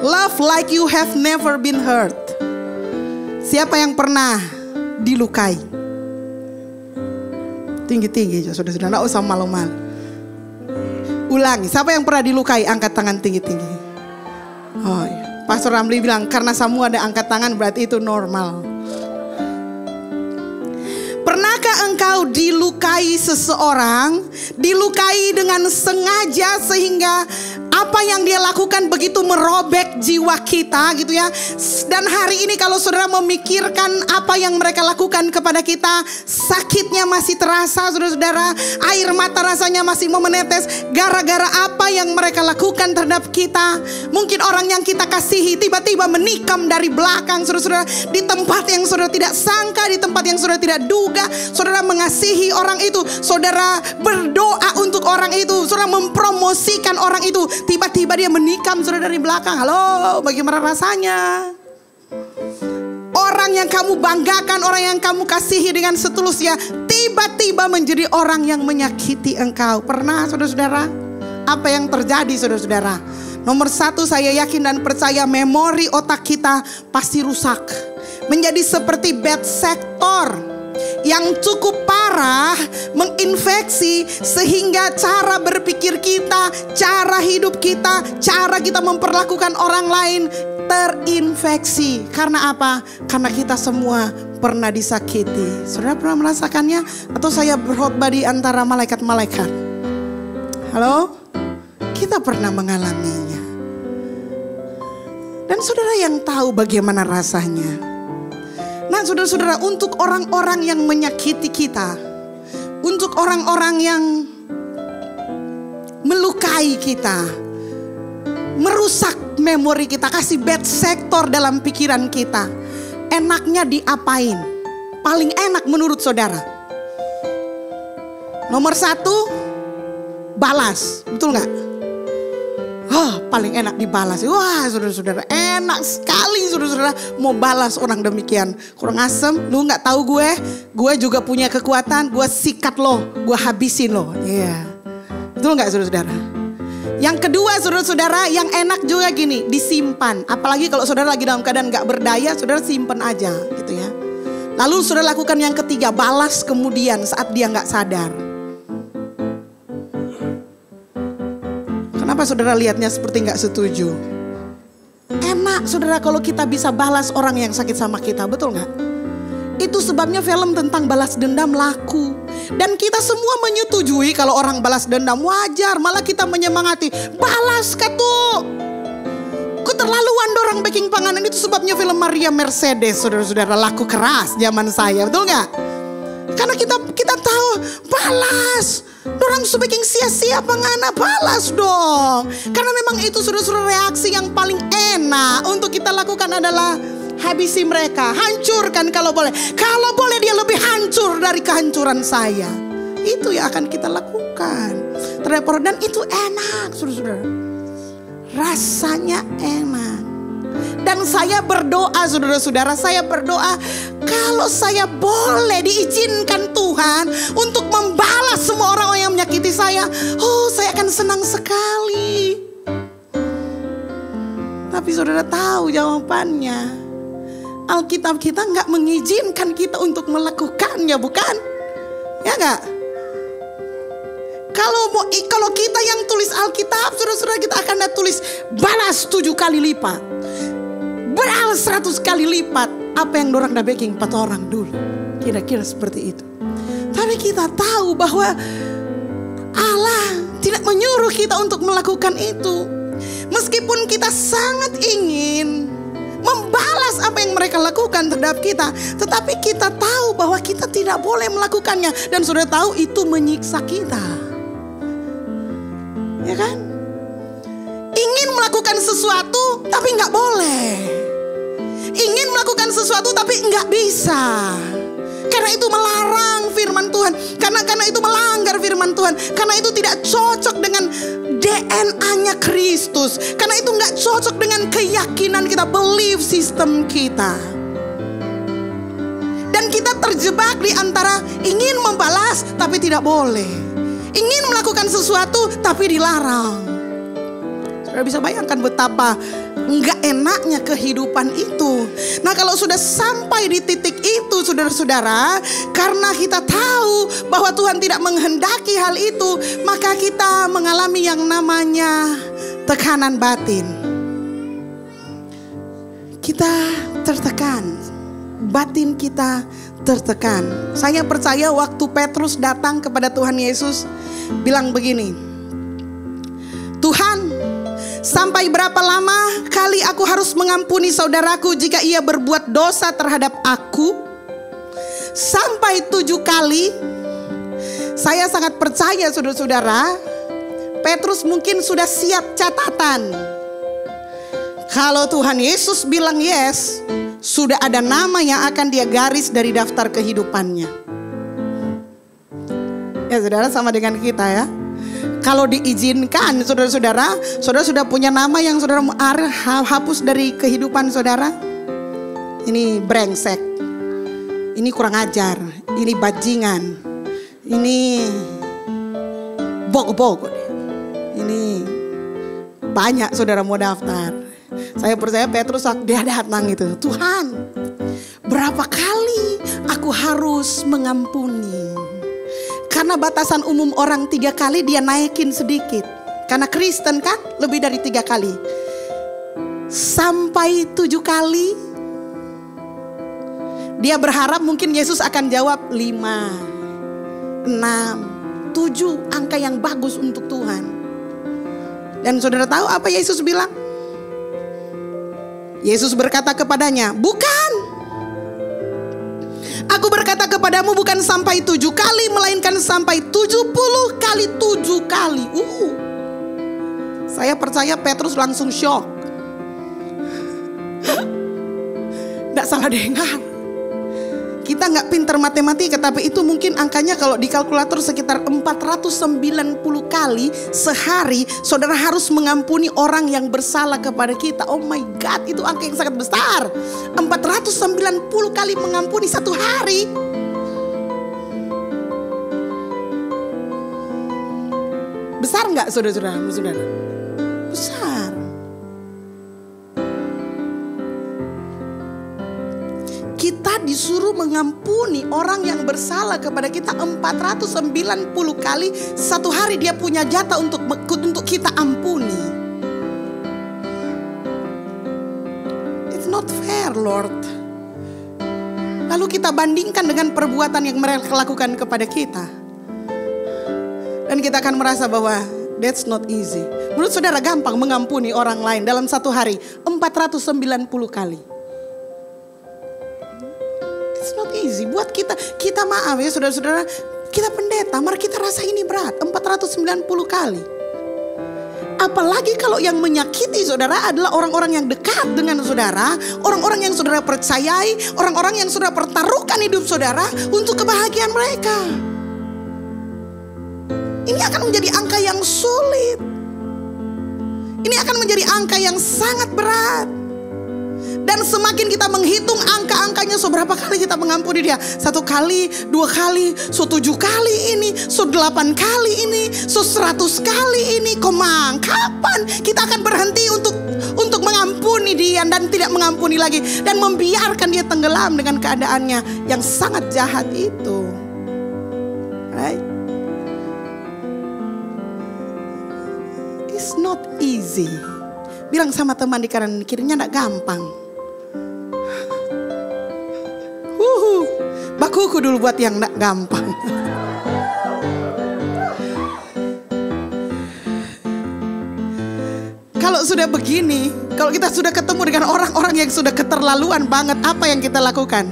Love like you have never been hurt. Siapa yang pernah dilukai? Tinggi-tinggi aja, saudara-saudara, nggak usah malu-malu. Ulangi, siapa yang pernah dilukai? Angkat tangan tinggi-tinggi. Oh iya. Pastor Ramli bilang, karena semua ada angkat tangan berarti itu normal. Pernahkah engkau dilukai seseorang? Dilukai dengan sengaja sehingga apa yang dia lakukan begitu merobek jiwa kita gitu ya. Dan hari ini kalau saudara memikirkan apa yang mereka lakukan kepada kita, sakitnya masih terasa saudara-saudara. Air mata rasanya masih mau menetes gara-gara apa yang mereka lakukan terhadap kita. Mungkin orang yang kita kasihi tiba-tiba menikam dari belakang saudara-saudara. Di tempat yang saudara tidak sangka, di tempat yang saudara tidak duga. Saudara mengasihi orang itu, saudara berdoa untuk orang itu, saudara mempromosikan orang itu, tiba-tiba dia menikam saudara dari belakang. Halo, bagaimana rasanya? Orang yang kamu banggakan, orang yang kamu kasihi dengan setulus ya, tiba-tiba menjadi orang yang menyakiti engkau. Pernah saudara-saudara? Apa yang terjadi saudara-saudara? Nomor satu, saya yakin dan percaya memori otak kita pasti rusak. Menjadi seperti bad sector yang cukup parah, menginfeksi sehingga cara berpikir kita, cara hidup kita, cara kita memperlakukan orang lain terinfeksi. Karena apa? Karena kita semua pernah disakiti. Saudara pernah merasakannya? Atau saya berkhotbah di antara malaikat-malaikat? Halo? Kita pernah mengalaminya. Dan saudara yang tahu bagaimana rasanya. Nah saudara-saudara, untuk orang-orang yang menyakiti kita, untuk orang-orang yang melukai kita, merusak memori kita, kasih bad sector dalam pikiran kita, enaknya diapain? Paling enak menurut saudara? Nomor satu, balas, betul gak? Paling enak dibalas. Wah saudara-saudara, enak sekali saudara-saudara mau balas orang demikian. Kurang asem, lu gak tahu gue juga punya kekuatan, gue sikat lo, gue habisin lo. Iya, betul gak saudara-saudara? Yang kedua saudara-saudara, yang enak juga gini, disimpan. Apalagi kalau saudara lagi dalam keadaan gak berdaya, saudara simpan aja gitu ya. Lalu saudara lakukan yang ketiga, balas kemudian saat dia gak sadar. Kenapa saudara lihatnya seperti gak setuju? Enak saudara kalau kita bisa balas orang yang sakit sama kita, betul gak? Itu sebabnya film tentang balas dendam laku. Dan kita semua menyetujui kalau orang balas dendam wajar. Malah kita menyemangati, balas katu. Keterlaluan dorang baking panganan. Itu sebabnya film Maria Mercedes saudara-saudara laku keras zaman saya, betul gak? Karena kita tahu balas. Dorang sebaking sia-sia pengana, balas dong. Karena memang itu saudara-saudara reaksi yang paling enak untuk kita lakukan adalah habisi mereka, hancurkan kalau boleh. Kalau boleh dia lebih hancur dari kehancuran saya. Itu yang akan kita lakukan. Dan itu enak saudara-saudara. Rasanya enak. Dan saya berdoa saudara-saudara, saya berdoa kalau saya boleh diizinkan Tuhan untuk membalas semua orang yang menyakiti saya, saya akan senang sekali. Tapi saudara tahu jawabannya, Alkitab kita gak mengizinkan kita untuk melakukannya, bukan? Ya gak? Kalau kita yang tulis Alkitab, saudara-saudara, kita akan tulis balas 7 kali lipat, balas 100 kali lipat apa yang dorang dah backing 4 orang dulu. Kira-kira seperti itu. Tapi kita tahu bahwa Allah tidak menyuruh kita untuk melakukan itu. Meskipun kita sangat ingin membalas apa yang mereka lakukan terhadap kita, tetapi kita tahu bahwa kita tidak boleh melakukannya. Dan sudah tahu itu menyiksa kita, ya kan? Ingin melakukan sesuatu tapi nggak boleh. Ingin melakukan sesuatu tapi nggak bisa. Karena itu melarang firman Tuhan. Karena itu melanggar firman Tuhan. Karena itu tidak cocok dengan DNA-nya Kristus. Karena itu nggak cocok dengan keyakinan kita, belief system kita. Dan kita terjebak di antara ingin membalas tapi tidak boleh, ingin melakukan sesuatu tapi dilarang. Saudara bisa bayangkan betapa enggak enaknya kehidupan itu. Nah, kalau sudah sampai di titik itu saudara-saudara, karena kita tahu bahwa Tuhan tidak menghendaki hal itu, maka kita mengalami yang namanya tekanan batin. Kita tertekan, batin kita tertekan. Saya percaya waktu Petrus datang kepada Tuhan Yesus, bilang begini, Tuhan, sampai berapa lama kali aku harus mengampuni saudaraku jika ia berbuat dosa terhadap aku? Sampai 7 kali. Saya sangat percaya saudara-saudara, Petrus mungkin sudah siap catatan. Kalau Tuhan Yesus bilang yes, sudah ada nama yang akan dia garis dari daftar kehidupannya. Ya saudara, sama dengan kita ya. Kalau diizinkan saudara-saudara, saudara sudah punya nama yang saudara mau hapus dari kehidupan saudara. Ini brengsek, ini kurang ajar, ini bajingan, ini bog-bog, ini banyak saudara mau daftar. Saya percaya Petrus dia datang itu, Tuhan, berapa kali aku harus mengampuni? Karena batasan umum orang 3 kali, dia naikin sedikit. Karena Kristen kan lebih dari 3 kali. Sampai 7 kali. Dia berharap mungkin Yesus akan jawab 5, 6, 7. Angka yang bagus untuk Tuhan. Dan saudara tahu apa Yesus bilang? Yesus berkata kepadanya, bukan. Aku berkata kepadamu bukan sampai 7 kali, melainkan sampai 70 kali 7 kali. Saya percaya Petrus langsung shock. Nggak salah dengar. Kita nggak pinter matematika, tapi itu mungkin angkanya kalau di kalkulator sekitar 490 kali sehari saudara harus mengampuni orang yang bersalah kepada kita. Oh my God, itu angka yang sangat besar. 490 kali mengampuni 1 hari. Besar nggak saudara-saudara? Besar. Kita disuruh mengampuni orang yang bersalah kepada kita 490 kali 1 hari. Dia punya jatah untuk kita ampuni. It's not fair, Lord. Lalu kita bandingkan dengan perbuatan yang mereka lakukan kepada kita, dan kita akan merasa bahwa that's not easy. Menurut saudara gampang mengampuni orang lain dalam 1 hari 490 kali? It's not easy buat kita maaf ya saudara-saudara, kita pendeta, mari kita rasa ini berat 490 kali. Apalagi kalau yang menyakiti saudara adalah orang-orang yang dekat dengan saudara, orang-orang yang saudara percayai, orang-orang yang saudara pertaruhkan hidup saudara untuk kebahagiaan mereka. Ini akan menjadi angka yang sulit. Ini akan menjadi angka yang sangat berat. Dan semakin kita menghitung angka-angkanya, seberapa kali kita mengampuni dia, 1 kali, 2 kali, 7 kali ini, 8 kali ini, 100 kali ini. Komang, kapan kita akan berhenti untuk mengampuni dia dan tidak mengampuni lagi, dan membiarkan dia tenggelam dengan keadaannya yang sangat jahat itu, right? It's not easy. Bilang sama teman di kanan kirinya, gak gampang. Bakuku dulu buat yang gak gampang. Kalau sudah begini, kalau kita sudah ketemu dengan orang-orang yang sudah keterlaluan banget, apa yang kita lakukan?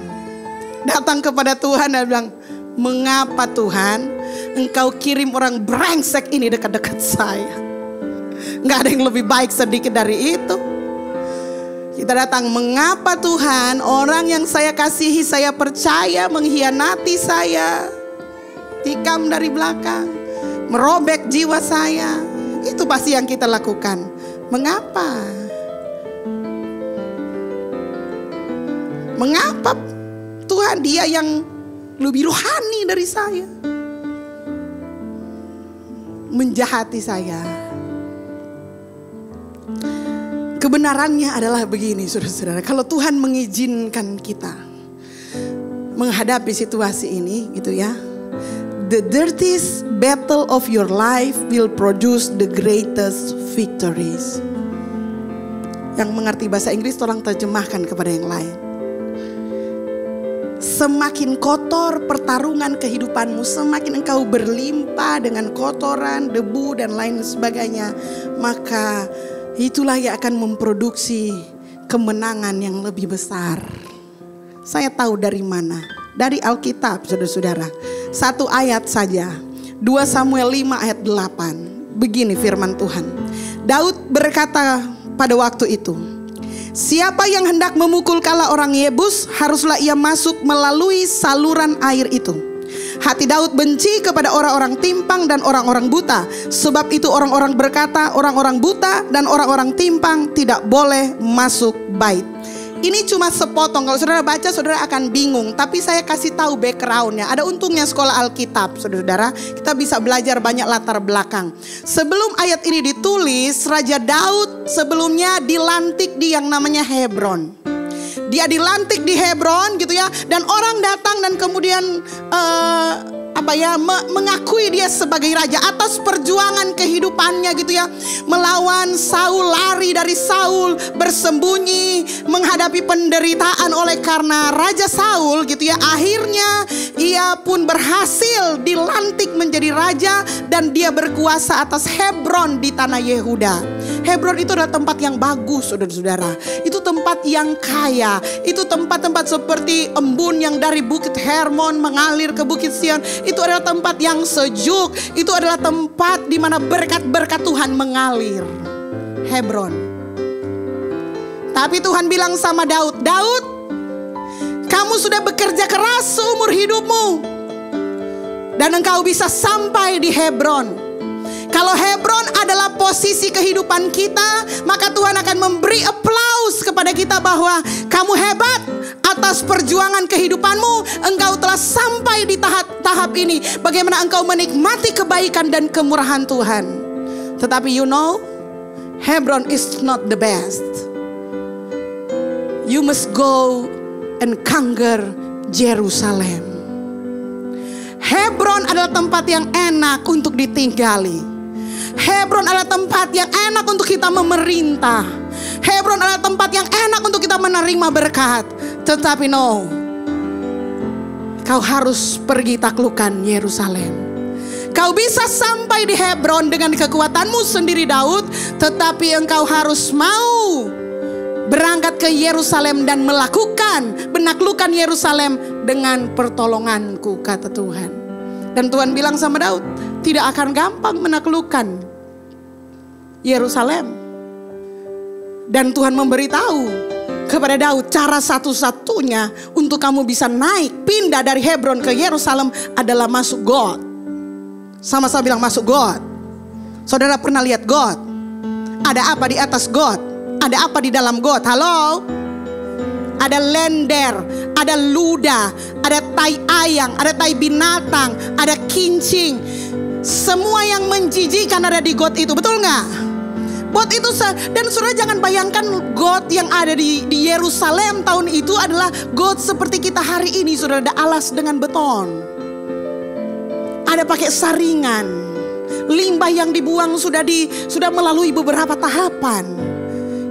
Datang kepada Tuhan dan bilang, mengapa Tuhan Engkau kirim orang brengsek ini dekat-dekat saya? Gak ada yang lebih baik sedikit dari itu. Kita datang, mengapa Tuhan orang yang saya kasihi, saya percaya mengkhianati saya, tikam dari belakang, merobek jiwa saya. Itu pasti yang kita lakukan. Mengapa? Mengapa Tuhan, dia yang lebih rohani dari saya, menjahati saya? Kebenarannya adalah begini, saudara-saudara. Kalau Tuhan mengizinkan kita menghadapi situasi ini gitu ya, the dirtiest battle of your life will produce the greatest victories. Yang mengerti bahasa Inggris tolong terjemahkan kepada yang lain. Semakin kotor pertarungan kehidupanmu, semakin engkau berlimpah dengan kotoran, debu dan lain sebagainya, maka itulah yang akan memproduksi kemenangan yang lebih besar. Saya tahu dari mana? Dari Alkitab, saudara-saudara. Satu ayat saja. 2 Samuel 5 ayat 8. Begini firman Tuhan. Daud berkata pada waktu itu, siapa yang hendak memukul kepala orang Yebus, haruslah ia masuk melalui saluran air itu. Hati Daud benci kepada orang-orang timpang dan orang-orang buta. Sebab itu orang-orang berkata, orang-orang buta dan orang-orang timpang tidak boleh masuk bait. Ini cuma sepotong, kalau saudara baca saudara akan bingung. Tapi saya kasih tahu backgroundnya. Ada untungnya sekolah Alkitab, saudara. Kita bisa belajar banyak latar belakang. Sebelum ayat ini ditulis, Raja Daud sebelumnya dilantik di yang namanya Hebron. Dia dilantik di Hebron gitu ya. Dan orang datang dan kemudian mengakui dia sebagai raja atas perjuangan kehidupannya gitu ya. Melawan Saul, lari dari Saul, bersembunyi, menghadapi penderitaan oleh karena Raja Saul gitu ya. Akhirnya ia pun berhasil dilantik menjadi raja dan dia berkuasa atas Hebron di tanah Yehuda. Hebron itu adalah tempat yang bagus, saudara-saudara. Itu tempat yang kaya. Itu tempat-tempat seperti embun yang dari Bukit Hermon mengalir ke Bukit Sion. Itu adalah tempat yang sejuk. Itu adalah tempat di mana berkat-berkat Tuhan mengalir. Hebron. Tapi Tuhan bilang sama Daud, Daud, kamu sudah bekerja keras seumur hidupmu dan engkau bisa sampai di Hebron. Kalau Hebron adalah posisi kehidupan kita, maka Tuhan akan memberi aplaus kepada kita bahwa kamu hebat atas perjuangan kehidupanmu. Engkau telah sampai di tahap ini. Bagaimana engkau menikmati kebaikan dan kemurahan Tuhan. Tetapi you know, Hebron is not the best. You must go and conquer Jerusalem. Hebron adalah tempat yang enak untuk ditinggali. Hebron adalah tempat yang enak untuk kita memerintah. Hebron adalah tempat yang enak untuk kita menerima berkat. Tetapi no, kau harus pergi taklukkan Yerusalem. Kau bisa sampai di Hebron dengan kekuatanmu sendiri Daud, tetapi engkau harus mau berangkat ke Yerusalem dan menaklukkan Yerusalem dengan pertolonganku, kata Tuhan. Dan Tuhan bilang sama Daud, tidak akan gampang menaklukkan Yerusalem. Dan Tuhan memberitahu kepada Daud, cara satu-satunya untuk kamu bisa naik, pindah dari Hebron ke Yerusalem adalah masuk God. Sama-sama bilang masuk God. Saudara pernah lihat God? Ada apa di atas God? Ada apa di dalam God? Halo? Ada lender, ada luda, ada tai ayam, ada tai binatang, ada kincing. Semua yang menjijikan ada di got itu, betul nggak? Got itu, dan saudara jangan bayangkan got yang ada di Yerusalem tahun itu adalah got seperti kita hari ini. Saudara, ada alas dengan beton, ada pakai saringan, limbah yang dibuang sudah melalui beberapa tahapan.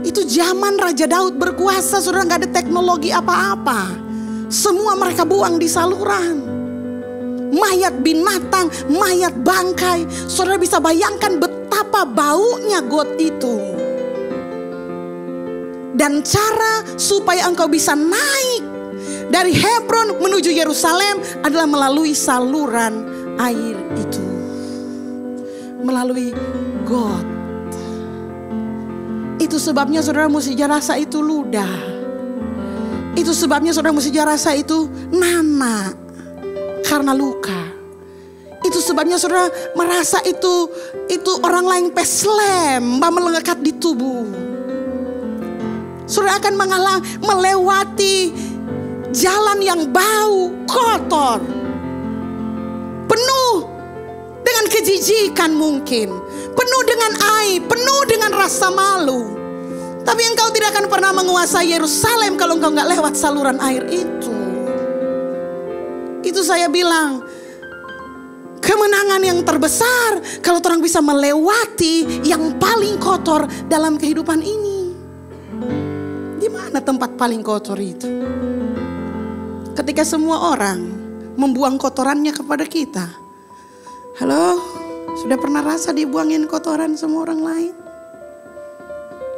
Itu zaman Raja Daud berkuasa, saudara, nggak ada teknologi apa-apa. Semua mereka buang di saluran. Mayat binatang, mayat bangkai. Saudara bisa bayangkan betapa baunya got itu. Dan cara supaya engkau bisa naik dari Hebron menuju Yerusalem adalah melalui saluran air itu. Melalui got. Itu sebabnya saudara mesti rasa itu ludah. Itu sebabnya saudara mesti rasa itu nana karena luka. Itu sebabnya saudara merasa itu orang lain peslem melekat di tubuh. Saudara akan melewati jalan yang bau, kotor, penuh dengan kejijikan mungkin, penuh dengan aib, penuh dengan rasa malu. Tapi engkau tidak akan pernah menguasai Yerusalem kalau engkau nggak lewat saluran air itu. Itu saya bilang, kemenangan yang terbesar kalau orang bisa melewati yang paling kotor dalam kehidupan ini. Di mana tempat paling kotor itu? Ketika semua orang membuang kotorannya kepada kita. Halo, sudah pernah rasa dibuangin kotoran semua orang lain?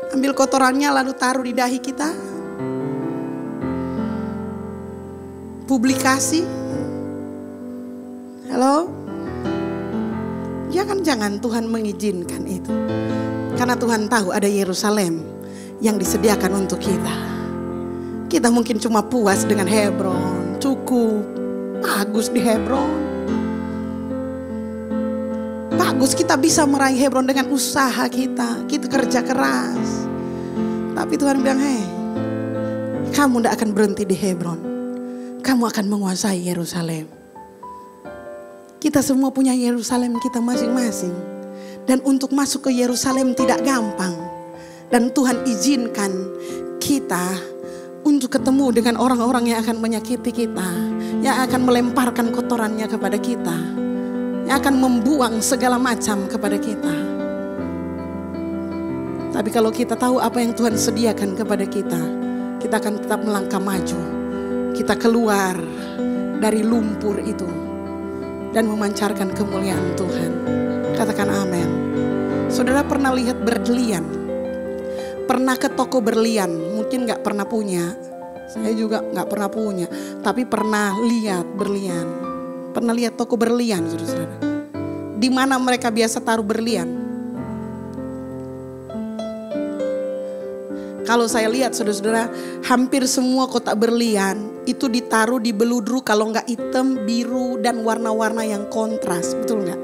Ambil kotorannya lalu taruh di dahi kita. Publikasi. Halo. Jangan-jangan Tuhan mengizinkan itu. Karena Tuhan tahu ada Yerusalem yang disediakan untuk kita. Kita mungkin cuma puas dengan Hebron. Cukup. Bagus di Hebron. Bagus kita bisa meraih Hebron dengan usaha kita. Kita kerja keras. Tapi Tuhan bilang, hei, kamu tidak akan berhenti di Hebron. Kamu akan menguasai Yerusalem. Kita semua punya Yerusalem kita masing-masing. Dan untuk masuk ke Yerusalem tidak gampang. Dan Tuhan izinkan kita untuk ketemu dengan orang-orang yang akan menyakiti kita. Yang akan melemparkan kotorannya kepada kita. Yang akan membuang segala macam kepada kita. Tapi kalau kita tahu apa yang Tuhan sediakan kepada kita, kita akan tetap melangkah maju. Kita keluar dari lumpur itu dan memancarkan kemuliaan Tuhan. Katakan amin. Saudara pernah lihat berlian? Pernah ke toko berlian? Mungkin gak pernah punya. Saya juga gak pernah punya. Tapi pernah lihat berlian. Pernah lihat toko berlian, saudara-saudara? Di mana mereka biasa taruh berlian? Kalau saya lihat saudara-saudara, hampir semua kotak berlian itu ditaruh di beludru, kalau nggak hitam, biru, dan warna-warna yang kontras. Betul nggak?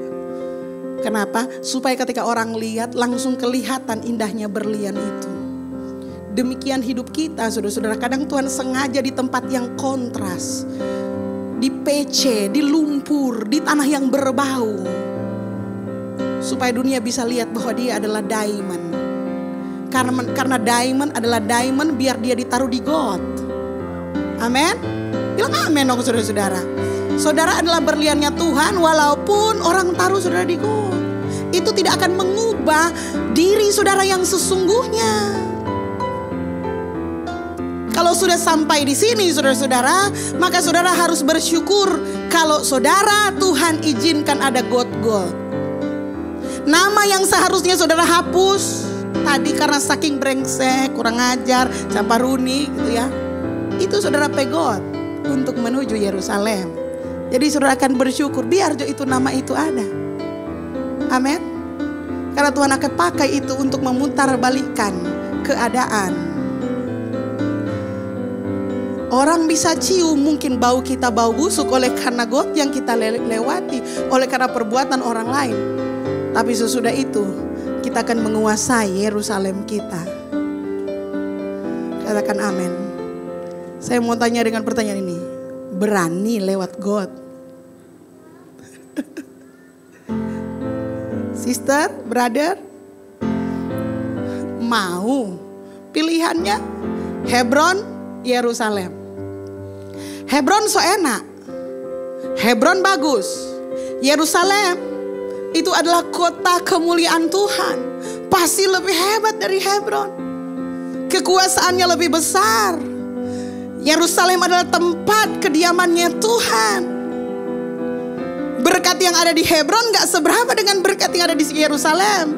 Kenapa? Supaya ketika orang lihat langsung kelihatan indahnya berlian itu. Demikian hidup kita saudara-saudara. Kadang Tuhan sengaja di tempat yang kontras. Di PC, di lumpur, di tanah yang berbau. Supaya dunia bisa lihat bahwa dia adalah diamond. Karena diamond adalah diamond, biar dia ditaruh di got. Amin. Bilang amin dong saudara-saudara. Saudara adalah berliannya Tuhan, walaupun orang taruh saudara di got. Itu tidak akan mengubah diri saudara yang sesungguhnya. Kalau sudah sampai di sini saudara-saudara, maka saudara harus bersyukur kalau saudara Tuhan izinkan ada got-got. Nama yang seharusnya saudara hapus tadi karena saking brengsek, kurang ajar, camparuni gitu ya. Itu saudara pegot untuk menuju Yerusalem. Jadi saudara akan bersyukur biar itu nama itu ada. Amin. Karena Tuhan akan pakai itu untuk memutarbalikkan keadaan. Orang bisa cium mungkin bau kita bau busuk oleh karena got yang kita lewati, oleh karena perbuatan orang lain. Tapi sesudah itu kita akan menguasai Yerusalem kita. Katakan amin. Saya mau tanya dengan pertanyaan ini. Berani lewat got? Sister, brother, mau? Pilihannya Hebron, Yerusalem. Hebron so enak. Hebron bagus. Yerusalem itu adalah kota kemuliaan Tuhan. Pasti lebih hebat dari Hebron. Kekuasaannya lebih besar. Yerusalem adalah tempat kediamannya Tuhan. Berkat yang ada di Hebron gak seberapa dengan berkat yang ada di Yerusalem.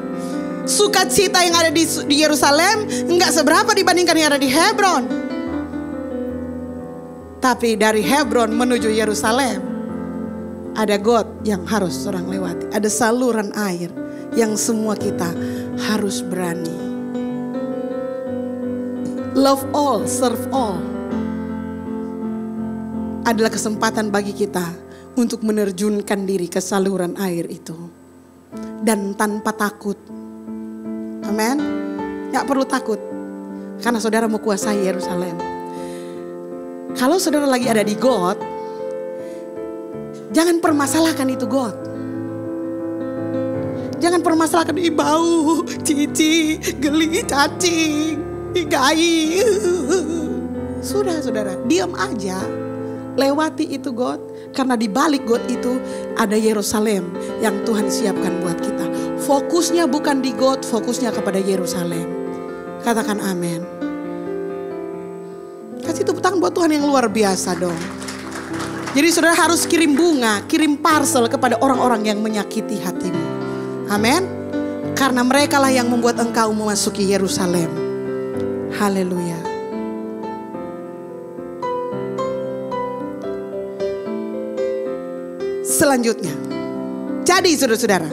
Sukacita yang ada di Yerusalem gak seberapa dibandingkan yang ada di Hebron. Tapi dari Hebron menuju Yerusalem ada got yang harus orang lewati. Ada saluran air yang semua kita harus berani. Love all, serve all adalah kesempatan bagi kita untuk menerjunkan diri ke saluran air itu. Dan tanpa takut. Amin. Gak perlu takut. Karena saudara mau kuasai Yerusalem. Kalau saudara lagi ada di got, jangan permasalahkan itu got. Jangan permasalahkan bau, cici, geli, cacing. curigai. Sudah saudara, diam aja. Lewati itu got. Karena di balik got itu ada Yerusalem yang Tuhan siapkan buat kita. Fokusnya bukan di got, fokusnya kepada Yerusalem. Katakan amin. Kasih tepuk tangan buat Tuhan yang luar biasa dong. Jadi saudara harus kirim bunga, kirim parcel kepada orang-orang yang menyakiti hatimu. Amin. Karena mereka lah yang membuat engkau memasuki Yerusalem. Haleluya. Selanjutnya. Jadi saudara-saudara,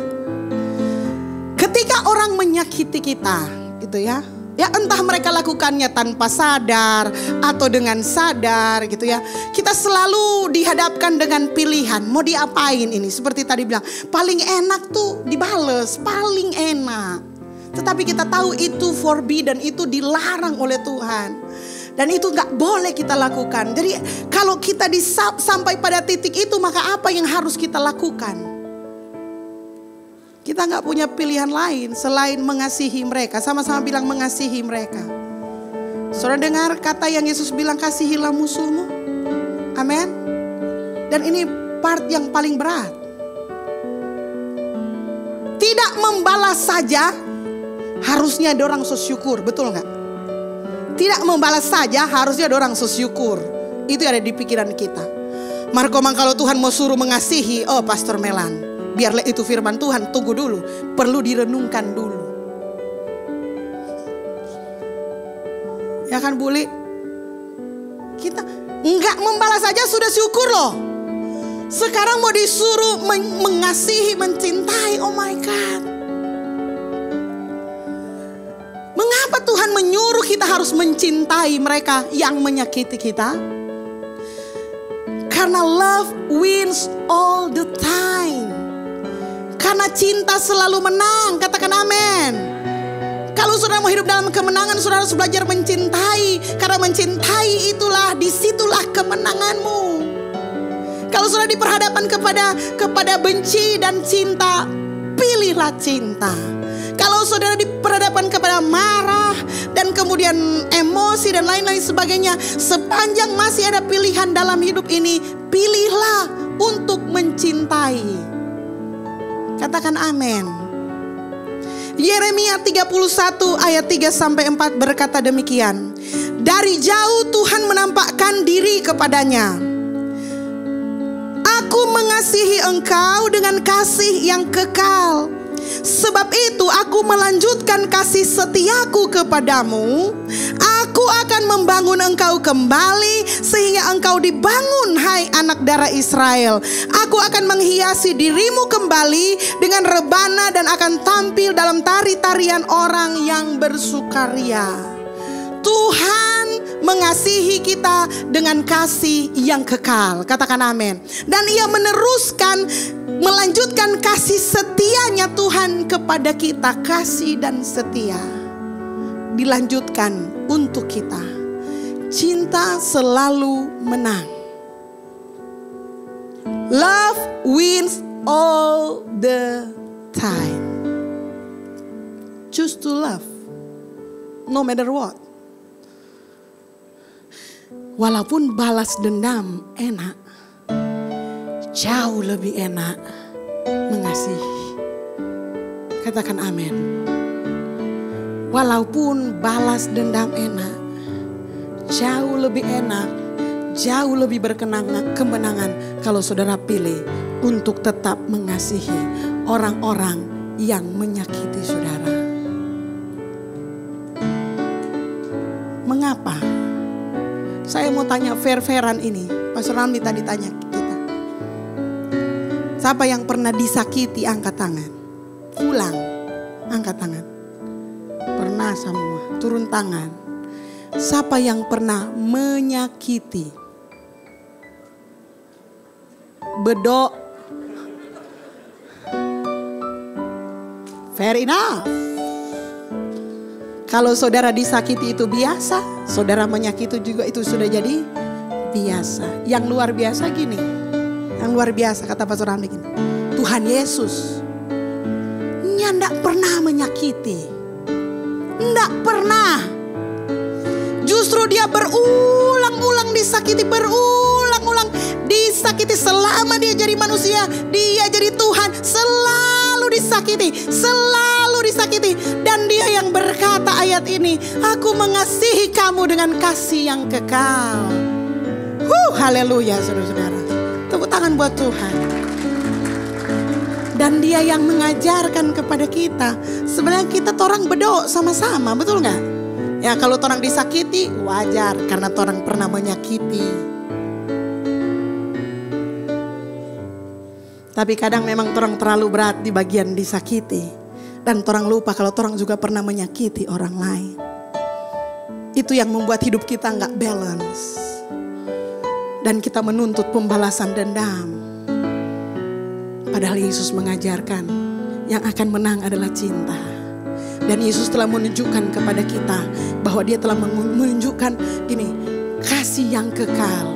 ketika orang menyakiti kita, gitu ya. Ya entah mereka lakukannya tanpa sadar atau dengan sadar gitu ya. Kita selalu dihadapkan dengan pilihan mau diapain ini. Seperti tadi bilang paling enak tuh dibales, paling enak. Tetapi kita tahu itu forbidden, itu dilarang oleh Tuhan. Dan itu gak boleh kita lakukan. Jadi kalau kita sampai pada titik itu maka apa yang harus kita lakukan? Kita gak punya pilihan lain selain mengasihi mereka. Sama-sama bilang mengasihi mereka. Saudara dengar kata yang Yesus bilang kasihilah musuhmu. Amin. Dan ini part yang paling berat. Tidak membalas saja harusnya ada orang bersyukur. Betul gak? Tidak membalas saja harusnya ada orang bersyukur. Itu ada di pikiran kita. Markomang kalau Tuhan mau suruh mengasihi, oh Pastor Melan, biarlah itu firman Tuhan, tunggu dulu. Perlu direnungkan dulu. Ya kan Buli? Kita enggak membalas saja sudah syukur loh. Sekarang mau disuruh mengasihi, mencintai. Oh my God. Mengapa Tuhan menyuruh kita harus mencintai mereka yang menyakiti kita? Karena love wins all the time. Karena cinta selalu menang. Katakan amin. Kalau saudara mau hidup dalam kemenangan, saudara harus belajar mencintai. Karena mencintai itulah, disitulah kemenanganmu. Kalau saudara diperhadapkan kepada benci dan cinta, pilihlah cinta. Kalau saudara diperhadapkan kepada marah dan kemudian emosi dan lain-lain sebagainya, sepanjang masih ada pilihan dalam hidup ini, pilihlah untuk mencintai. Katakan amin. Yeremia 31 ayat 3-4 berkata demikian. Dari jauh Tuhan menampakkan diri kepadanya. Aku mengasihi engkau dengan kasih yang kekal. Sebab itu aku melanjutkan kasih setiaku kepadamu. Aku akan membangun engkau kembali sehingga engkau dibangun, hai anak darah Israel. Aku akan menghiasi dirimu kembali dengan rebana dan akan tampil dalam tari-tarian orang yang bersukaria. Tuhan mengasihi kita dengan kasih yang kekal. Katakan amin. Dan ia melanjutkan kasih setianya Tuhan kepada kita. Kasih dan setia dilanjutkan untuk kita. Cinta selalu menang. Love wins all the time. Choose to love no matter what. Walaupun balas dendam enak, jauh lebih enak mengasihi. Katakan amin. Walaupun balas dendam enak, jauh lebih enak, jauh lebih kemenangan kalau saudara pilih untuk tetap mengasihi orang-orang yang menyakiti saudara. Mengapa? Saya mau tanya fair-fairan ini. Pastor Ramli tadi tanya kita. Siapa yang pernah disakiti angkat tangan? Pulang angkat tangan. Pernah semua, turun tangan. Siapa yang pernah menyakiti? Bedok. Fair enough. Kalau saudara disakiti itu biasa, saudara menyakiti juga itu sudah jadi biasa. Yang luar biasa gini, yang luar biasa kata Pastor Ramli gini, Tuhan Yesus ndak pernah menyakiti, ndak pernah. Lalu dia berulang-ulang disakiti, berulang-ulang disakiti selama dia jadi manusia, dia jadi Tuhan, selalu disakiti, selalu disakiti. Dan dia yang berkata ayat ini, aku mengasihi kamu dengan kasih yang kekal. Haleluya saudara-saudara. Tepuk tangan buat Tuhan. Dan dia yang mengajarkan kepada kita. Sebenarnya kita orang berdoa sama-sama, betul gak? Ya kalau orang disakiti wajar karena orang pernah menyakiti. Tapi kadang memang orang terlalu berat di bagian disakiti. Dan orang lupa kalau orang juga pernah menyakiti orang lain. Itu yang membuat hidup kita gak balance. Dan kita menuntut pembalasan dendam. Padahal Yesus mengajarkan yang akan menang adalah cinta. Dan Yesus telah menunjukkan kepada kita bahwa dia telah menunjukkan ini kasih yang kekal.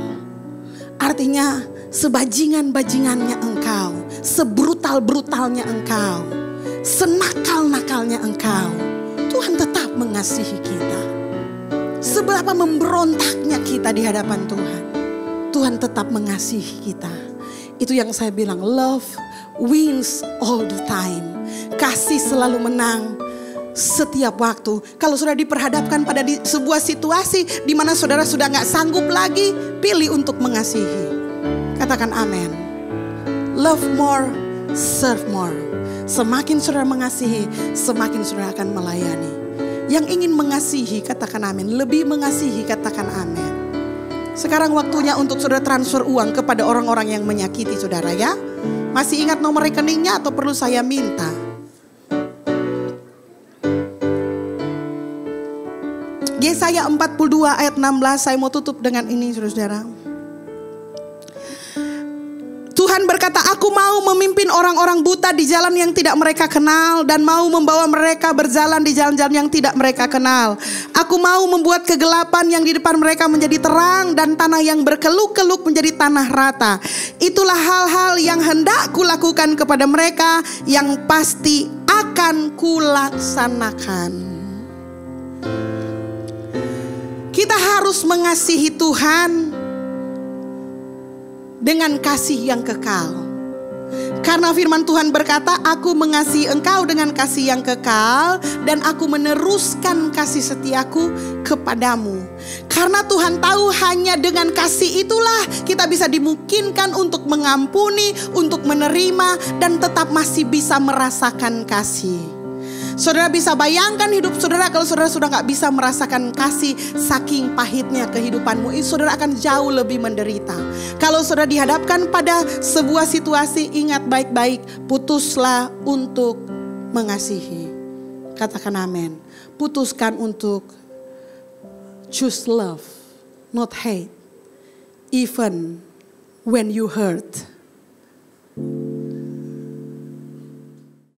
Artinya sebajingan-bajingannya engkau, sebrutal-brutalnya engkau, senakal-nakalnya engkau, Tuhan tetap mengasihi kita. Seberapa memberontaknya kita di hadapan Tuhan, Tuhan tetap mengasihi kita. Itu yang saya bilang, love wins all the time. Kasih selalu menang setiap waktu. Kalau sudah diperhadapkan pada sebuah situasi di mana saudara sudah gak sanggup lagi, pilih untuk mengasihi. Katakan amin. Love more, serve more. Semakin saudara mengasihi, semakin saudara akan melayani. Yang ingin mengasihi, katakan amin. Lebih mengasihi, katakan amin. Sekarang waktunya untuk saudara transfer uang kepada orang-orang yang menyakiti saudara ya. Masih ingat nomor rekeningnya atau perlu saya minta? Yesaya 42 ayat 16, saya mau tutup dengan ini saudara-saudara. Tuhan berkata, aku mau memimpin orang-orang buta di jalan yang tidak mereka kenal. Dan mau membawa mereka berjalan di jalan-jalan yang tidak mereka kenal. Aku mau membuat kegelapan yang di depan mereka menjadi terang. Dan tanah yang berkeluk-keluk menjadi tanah rata. Itulah hal-hal yang hendak kulakukan kepada mereka, yang pasti akan kulaksanakan. Kita harus mengasihi Tuhan dengan kasih yang kekal. Karena firman Tuhan berkata, aku mengasihi engkau dengan kasih yang kekal, dan aku meneruskan kasih setiaku kepadamu. Karena Tuhan tahu hanya dengan kasih itulah kita bisa dimungkinkan untuk mengampuni, untuk menerima, dan tetap masih bisa merasakan kasih. Saudara bisa bayangkan hidup saudara kalau saudara sudah gak bisa merasakan kasih, saking pahitnya kehidupanmu, saudara akan jauh lebih menderita. Kalau saudara dihadapkan pada sebuah situasi, ingat baik-baik, putuslah untuk mengasihi. Katakan amin. Putuskan untuk choose love, not hate. Even when you hurt.